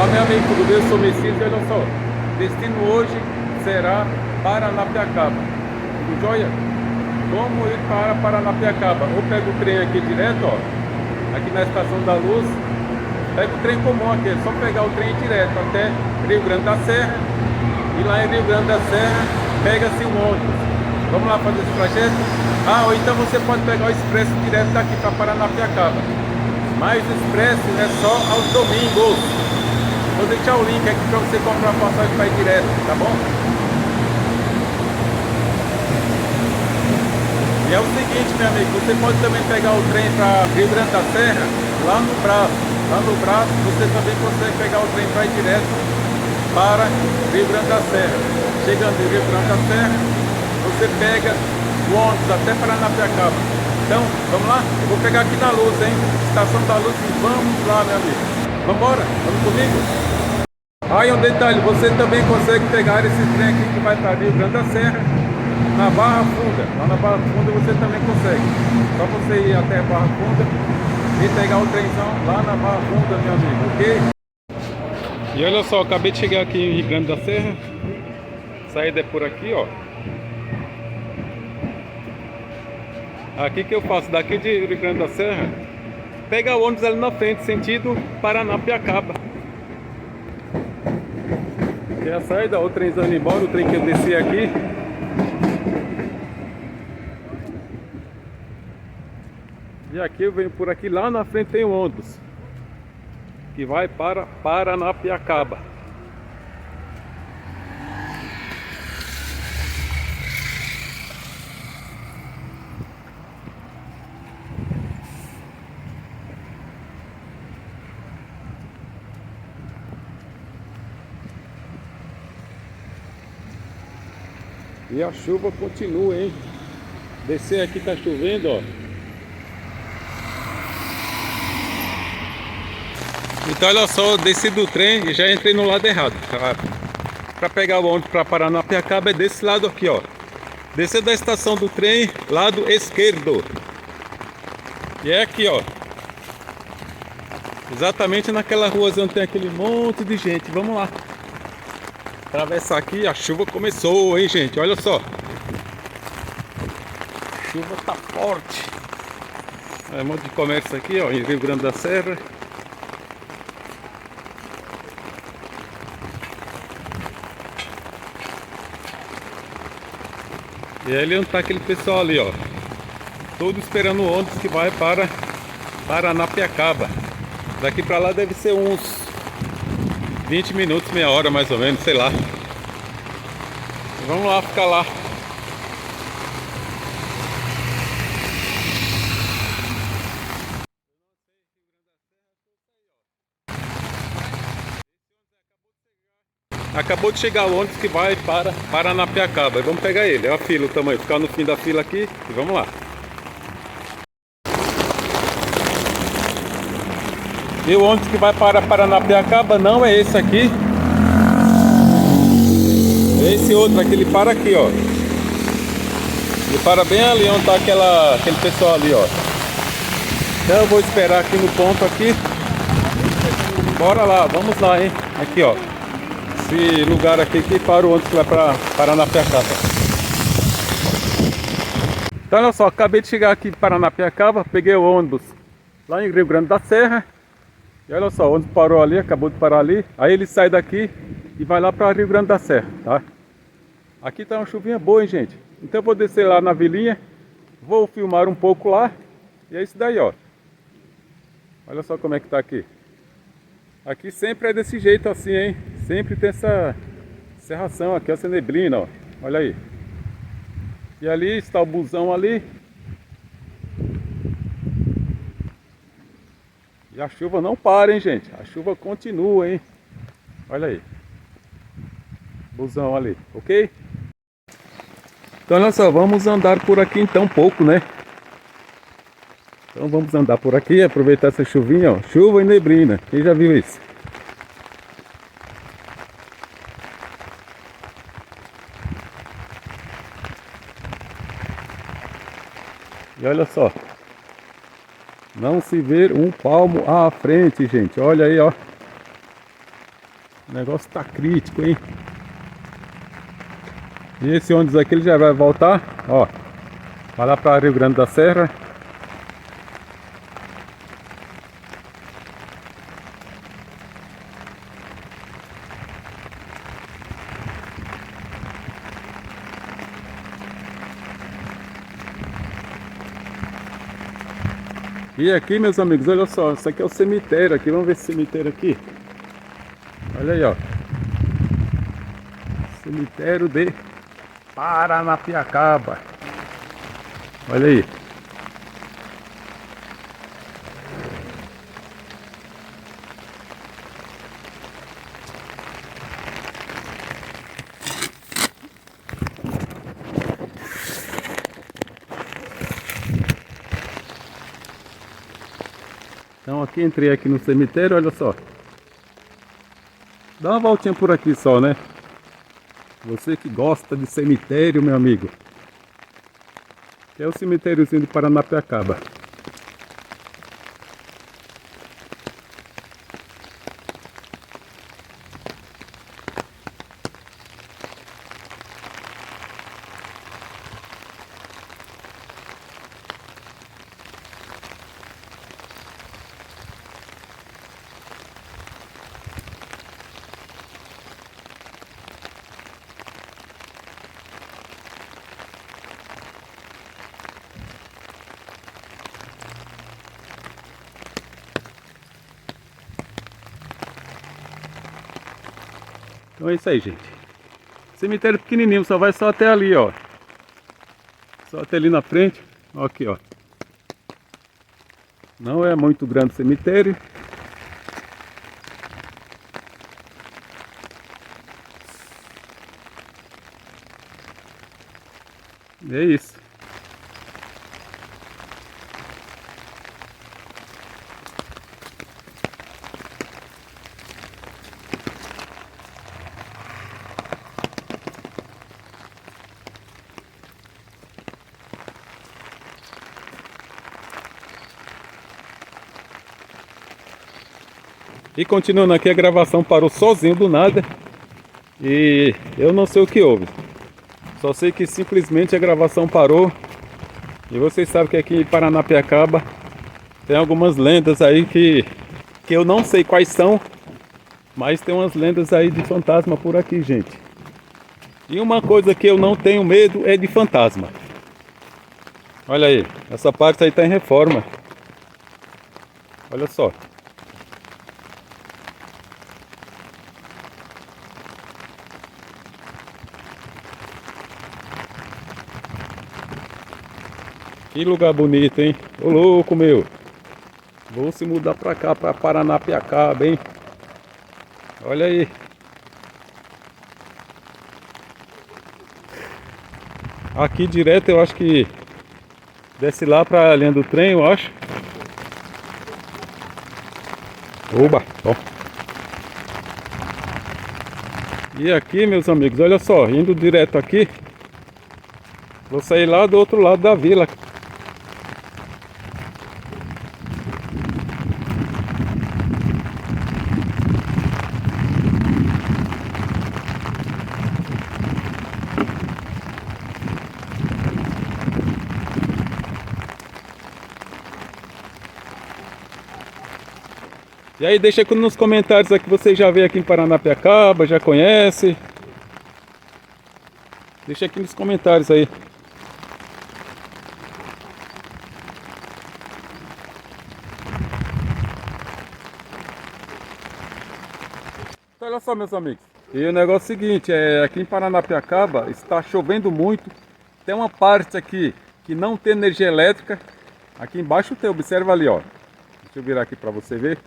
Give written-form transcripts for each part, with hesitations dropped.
Fala, meu amigo, tudo bem? Eu sou Messias e olha só, destino hoje será Paranapiacaba. Tudo jóia? Como ir para Paranapiacaba? Ou pego o trem aqui direto, ó, aqui na Estação da Luz. Pega o trem comum aqui, é só pegar o trem direto até Rio Grande da Serra. E lá em Rio Grande da Serra, pega-se um ônibus. Vamos lá fazer esse trajeto? Ou então você pode pegar o expresso direto daqui para Paranapiacaba. Mas o expresso é só aos domingos. Vou deixar o link aqui para você comprar a passagem para ir direto, tá bom? E é o seguinte, meu amigo, você pode também pegar o trem para Rio Grande da Serra, lá no Braço. Lá no Braço você também consegue pegar o trem para ir direto para Rio Grande da Serra. Chegando em Rio Grande da Serra, você pega o ônibus até Paranapiacaba. Então, vamos lá? Eu vou pegar aqui na Luz, hein? Estação da Luz e vamos lá, meu amigo. Vamos embora? Vamos comigo? Aí um detalhe, você também consegue pegar esse trem aqui que vai para Rio Grande da Serra, na Barra Funda. Lá na Barra Funda você também consegue. Só você ir até a Barra Funda e pegar o trenzão lá na Barra Funda, meu amigo, ok? E olha só, acabei de chegar aqui em Rio Grande da Serra. Saída é por aqui, ó. Aqui que eu faço daqui de Rio Grande da Serra, pega o ônibus ali na frente, sentido Paranapiacaba. E a saída, o trenzão indo embora, o trem que eu desci aqui. E aqui eu venho por aqui, lá na frente tem um ônibus que vai para Paranapiacaba. E a chuva continua, hein? Descer aqui tá chovendo, ó. Então olha só, eu desci do trem e já entrei no lado errado. Para pegar o ônibus para Paranapiacaba é desse lado aqui, ó. Descer da estação do trem, lado esquerdo. E é aqui, ó. Exatamente naquela ruazinha onde tem aquele monte de gente. Vamos lá. Atravessar aqui, a chuva começou, hein, gente? Olha só. A chuva tá forte. É um monte de comércio aqui, ó, em Rio Grande da Serra. E ali onde tá aquele pessoal ali, ó. Todo esperando o ônibus que vai para Paranapiacaba. Daqui pra lá deve ser uns 20 minutos, meia hora mais ou menos, sei lá. Vamos lá, ficar lá. Acabou de chegar o ônibus que vai para Paranapiacaba. Vamos pegar ele, é a fila, o tamanho. Ficar no fim da fila aqui e vamos lá. E o ônibus que vai para Paranapiacaba não é esse aqui. É esse outro aqui, ele para aqui, ó. Ele para bem ali onde está aquele pessoal ali, ó. Então eu vou esperar aqui no ponto aqui. Bora lá, vamos lá, hein. Aqui, ó. Esse lugar aqui que para o ônibus que vai para Paranapiacaba. Então olha só, acabei de chegar aqui em Paranapiacaba. Peguei o ônibus lá em Rio Grande da Serra. E olha só, o ônibus parou ali, acabou de parar ali. Aí ele sai daqui e vai lá para Rio Grande da Serra, tá? Aqui tá uma chuvinha boa, hein, gente? Então eu vou descer lá na vilinha, vou filmar um pouco lá. E é isso daí, ó. Olha só como é que tá aqui. Aqui sempre é desse jeito assim, hein? Sempre tem essa serração aqui, essa neblina, ó. Olha aí. E ali está o busão ali. E a chuva não para, hein, gente? A chuva continua, hein? Olha aí. Busão ali, ok? Então, olha só, vamos andar por aqui então um pouco, né? Então vamos andar por aqui, aproveitar essa chuvinha, ó. Chuva e neblina. Quem já viu isso? E olha só. Não se vê um palmo à frente, gente. Olha aí, ó. O negócio tá crítico, hein? E esse ônibus aqui ele já vai voltar, ó. Vai lá para Rio Grande da Serra. E aqui, meus amigos, olha só, isso aqui é o cemitério aqui, vamos ver esse cemitério aqui. Olha aí, ó. Cemitério de Paranapiacaba. Olha aí. Então aqui, entrei aqui no cemitério, olha só. Dá uma voltinha por aqui só, né? Você que gosta de cemitério, meu amigo. Que é o cemitériozinho de Paranapiacaba. Então é isso aí, gente. Cemitério pequenininho, só vai só até ali, ó. Só até ali na frente. Ó, aqui, ó. Não é muito grande o cemitério. É isso. E continuando aqui, a gravação parou sozinho do nada. E eu não sei o que houve. Só sei que simplesmente a gravação parou. E vocês sabem que aqui em Paranapiacaba tem algumas lendas aí que eu não sei quais são. Mas tem umas lendas aí de fantasma por aqui, gente. E uma coisa que eu não tenho medo é de fantasma. Olha aí, essa parte aí tá em reforma. Olha só. Que lugar bonito, hein? Ô louco, meu. Vou se mudar pra cá, pra Paranapiacaba, hein? Olha aí. Aqui direto eu acho que desce lá pra linha do trem, eu acho. Oba, ó. E aqui, meus amigos, olha só, indo direto aqui. Vou sair lá do outro lado da vila. E aí deixa aqui nos comentários aqui, você já veio aqui em Paranapiacaba, já conhece. Deixa aqui nos comentários aí. Então, olha só, meus amigos. E o negócio é o seguinte, aqui em Paranapiacaba está chovendo muito. Tem uma parte aqui que não tem energia elétrica. Aqui embaixo tem, observa ali, ó. Deixa eu virar aqui para você ver.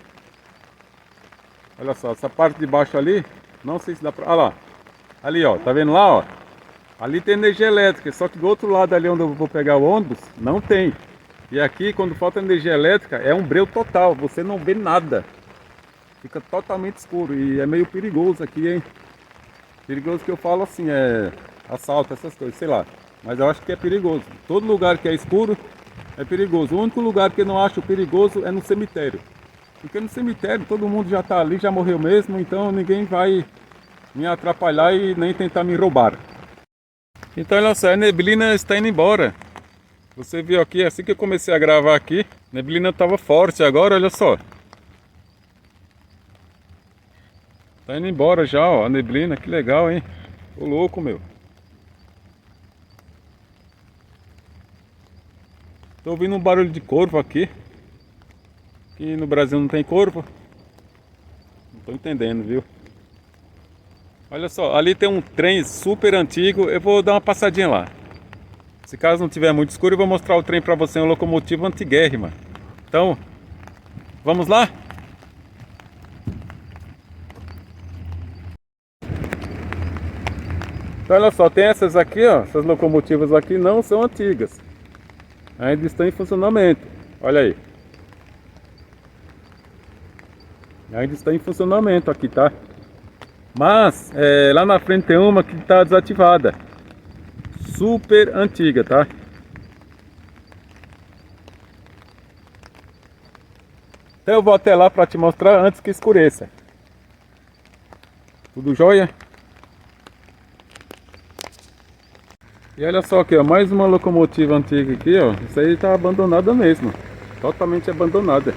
Olha só, essa parte de baixo ali, não sei se dá pra... Olha lá, ali ó, tá vendo lá ó? Ali tem energia elétrica, só que do outro lado ali onde eu vou pegar o ônibus, não tem. E aqui, quando falta energia elétrica, é um breu total, você não vê nada. Fica totalmente escuro e é meio perigoso aqui, hein? Perigoso que eu falo assim, é assalto, essas coisas, sei lá. Mas eu acho que é perigoso. Todo lugar que é escuro é perigoso. O único lugar que eu não acho perigoso é no cemitério. Porque no cemitério todo mundo já tá ali, já morreu mesmo, então ninguém vai me atrapalhar e nem tentar me roubar. Então olha só, a neblina está indo embora. Você viu aqui, assim que eu comecei a gravar aqui, a neblina estava forte, agora olha só. Tá indo embora já, ó, a neblina, que legal, hein? Ô louco, meu. Tô ouvindo um barulho de corvo aqui. Que no Brasil não tem corvo. Não tô entendendo, viu? Olha só, ali tem um trem super antigo. Eu vou dar uma passadinha lá. Se caso não tiver muito escuro, eu vou mostrar o trem pra você, uma locomotiva antiguérrima. Então, vamos lá? Então, olha só, tem essas aqui, ó. Essas locomotivas aqui não são antigas. Ainda estão em funcionamento. Olha aí. Ainda está em funcionamento aqui, tá? Mas, lá na frente tem uma que está desativada. Super antiga, tá? Então eu vou até lá para te mostrar antes que escureça. Tudo jóia? E olha só aqui, ó, mais uma locomotiva antiga aqui, ó. Isso aí tá abandonada mesmo. Totalmente abandonada.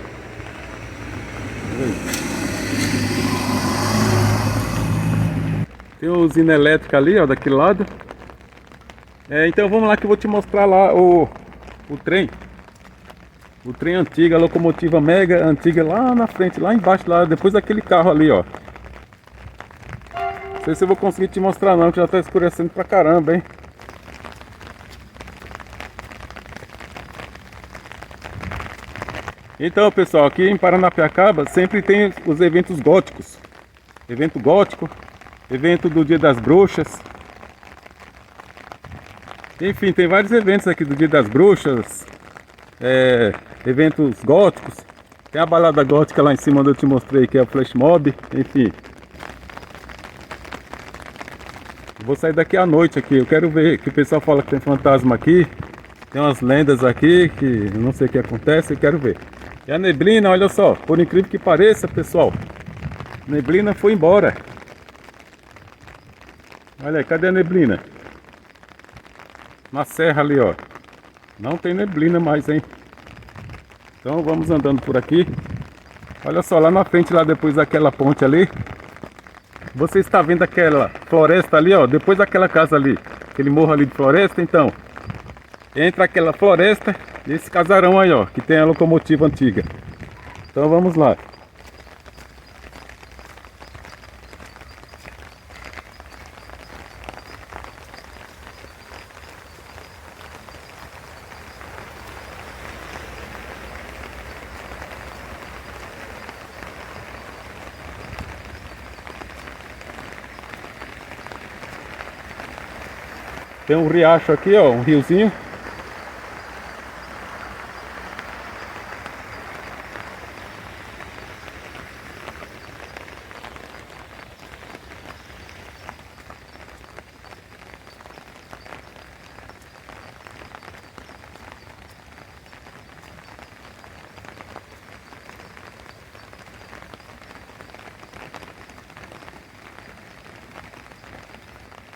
Tem uma usina elétrica ali, ó, daquele lado. Então vamos lá que eu vou te mostrar lá o trem. O trem antigo, a locomotiva mega antiga lá na frente, lá embaixo, lá depois daquele carro ali, ó. Não sei se eu vou conseguir te mostrar não, que já tá escurecendo pra caramba, hein. Então, pessoal, aqui em Paranapiacaba sempre tem os eventos góticos. Evento gótico, evento do Dia das Bruxas. Enfim, tem vários eventos aqui do Dia das Bruxas. Eventos góticos. Tem a balada gótica lá em cima onde eu te mostrei, que é o Flash Mob. Enfim. Vou sair daqui à noite aqui. Eu quero ver que o pessoal fala que tem fantasma aqui. Tem umas lendas aqui que eu não sei o que acontece. Eu quero ver. E a neblina, olha só. Por incrível que pareça, pessoal, a neblina foi embora. Olha aí, cadê a neblina? Na serra ali, ó. Não tem neblina mais, hein? Então vamos andando por aqui. Olha só, lá na frente, lá depois daquela ponte ali, você está vendo aquela floresta ali, ó. Depois daquela casa ali, aquele morro ali de floresta, então entra aquela floresta e esse casarão aí, ó, que tem a locomotiva antiga. Então vamos lá. Tem um riacho aqui, ó, um riozinho.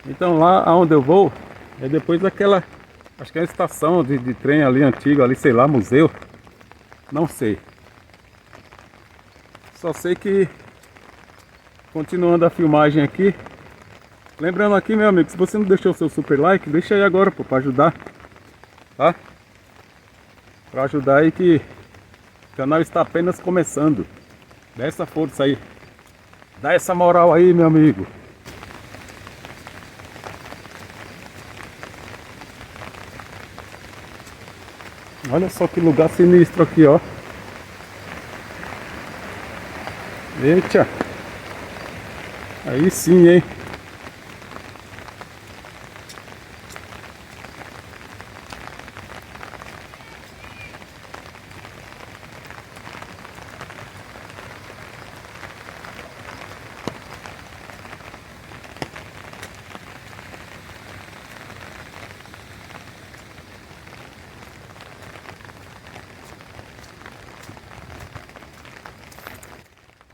Então lá onde eu vou é depois daquela, acho que é a estação de trem ali antigo, ali sei lá, museu, não sei. Só sei que, continuando a filmagem aqui, lembrando aqui, meu amigo, se você não deixou o seu super like, deixa aí agora, pô, pra ajudar, tá? Pra ajudar aí que o canal está apenas começando. Dá essa força aí, dá essa moral aí, meu amigo. Olha só que lugar sinistro aqui, ó. Eita. Aí sim, hein.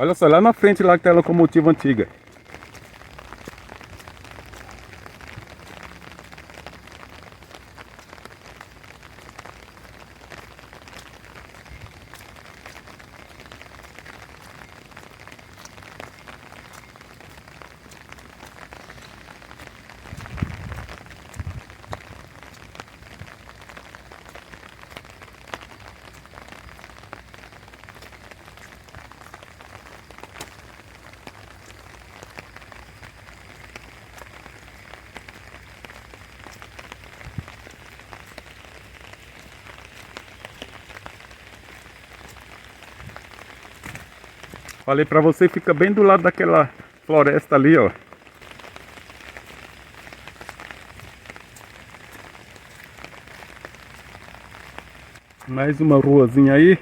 Olha só, lá na frente lá que tem a locomotiva antiga. Falei pra você, fica bem do lado daquela floresta ali, ó. Mais uma ruazinha aí.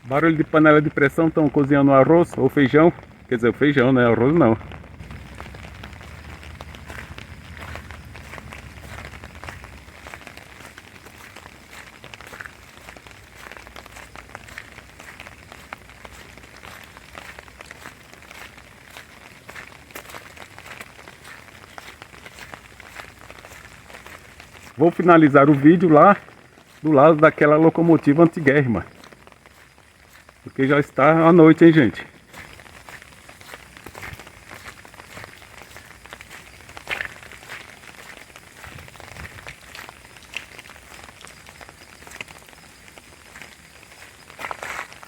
Barulho de panela de pressão, estão cozinhando arroz ou feijão. Quer dizer, o feijão, né? Arroz não. Vou finalizar o vídeo lá do lado daquela locomotiva antiguérrima. Porque já está à noite, hein, gente?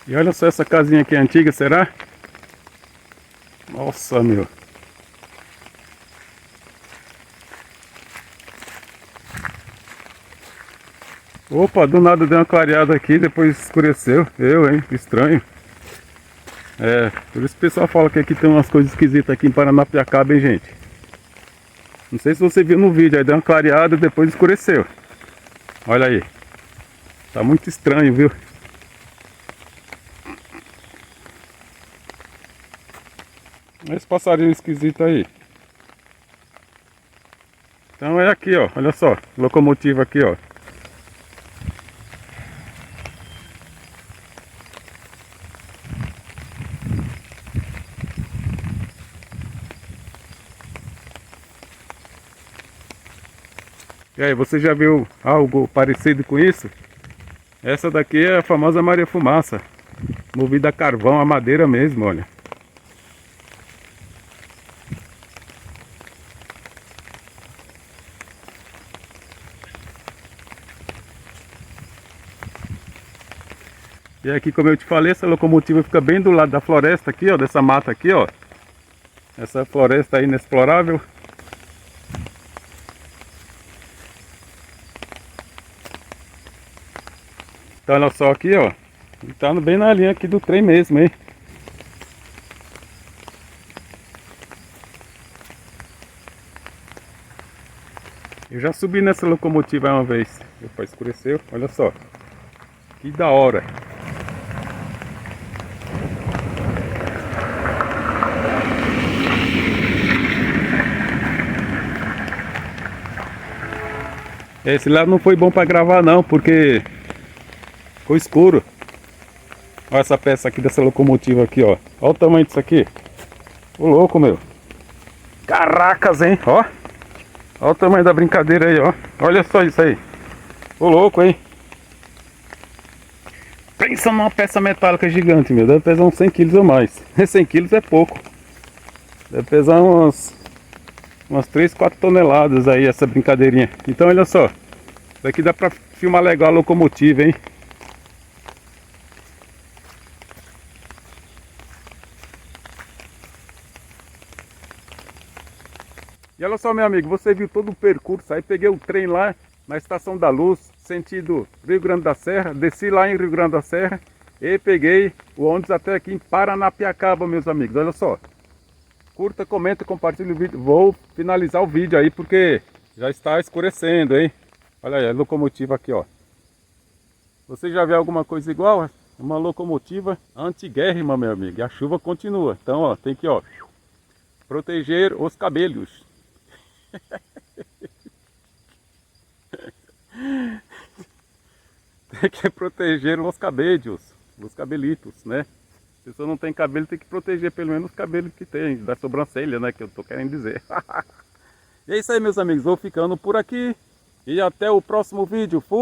E olha só essa casinha aqui antiga, será? Nossa, meu. Opa, do nada deu uma clareada aqui, depois escureceu. Hein? Estranho. Por isso o pessoal fala que aqui tem umas coisas esquisitas aqui em Paranapiacaba, hein, gente? Não sei se você viu no vídeo, aí deu uma clareada e depois escureceu. Olha aí. Tá muito estranho, viu? Olha esse passarinho esquisito aí. Então é aqui, ó. Olha só. Locomotiva aqui, ó. E aí, você já viu algo parecido com isso? Essa daqui é a famosa Maria Fumaça, movida a carvão, a madeira mesmo, olha. E aqui, como eu te falei, essa locomotiva fica bem do lado da floresta aqui, ó, dessa mata aqui, ó. Essa floresta aí inexplorável. Então olha só aqui, ó. Tá bem na linha aqui do trem mesmo, hein? Eu já subi nessa locomotiva uma vez. Opa, escureceu, olha só. Que da hora. Esse lado não foi bom pra gravar não, porque ficou escuro. Olha essa peça aqui dessa locomotiva aqui, ó. Olha o tamanho disso aqui. Ô louco, meu. Caracas, hein, ó. Olha o tamanho da brincadeira aí, ó. Olha só isso aí. Ô louco, hein. Pensa numa peça metálica gigante, meu. Deve pesar uns 100 quilos ou mais. 100 quilos é pouco. Deve pesar umas 3, 4 toneladas aí essa brincadeirinha. Então olha só. Daqui dá pra filmar legal a locomotiva, hein. E olha só, meu amigo, você viu todo o percurso aí, peguei o trem lá na Estação da Luz, sentido Rio Grande da Serra, desci lá em Rio Grande da Serra e peguei o ônibus até aqui em Paranapiacaba, meus amigos. Olha só, curta, comenta, compartilha o vídeo. Vou finalizar o vídeo aí porque já está escurecendo, hein? Olha aí, a locomotiva aqui, ó. Você já viu alguma coisa igual? Uma locomotiva antiguérrima, meu amigo. E a chuva continua. Então, ó, tem que, ó, proteger os cabelos. Tem que proteger os cabelos, os cabelitos, né? Se a pessoa não tem cabelo, tem que proteger pelo menos os cabelos que tem, da sobrancelha, né? Que eu tô querendo dizer. E é isso aí, meus amigos. Vou ficando por aqui. E até o próximo vídeo. Fui!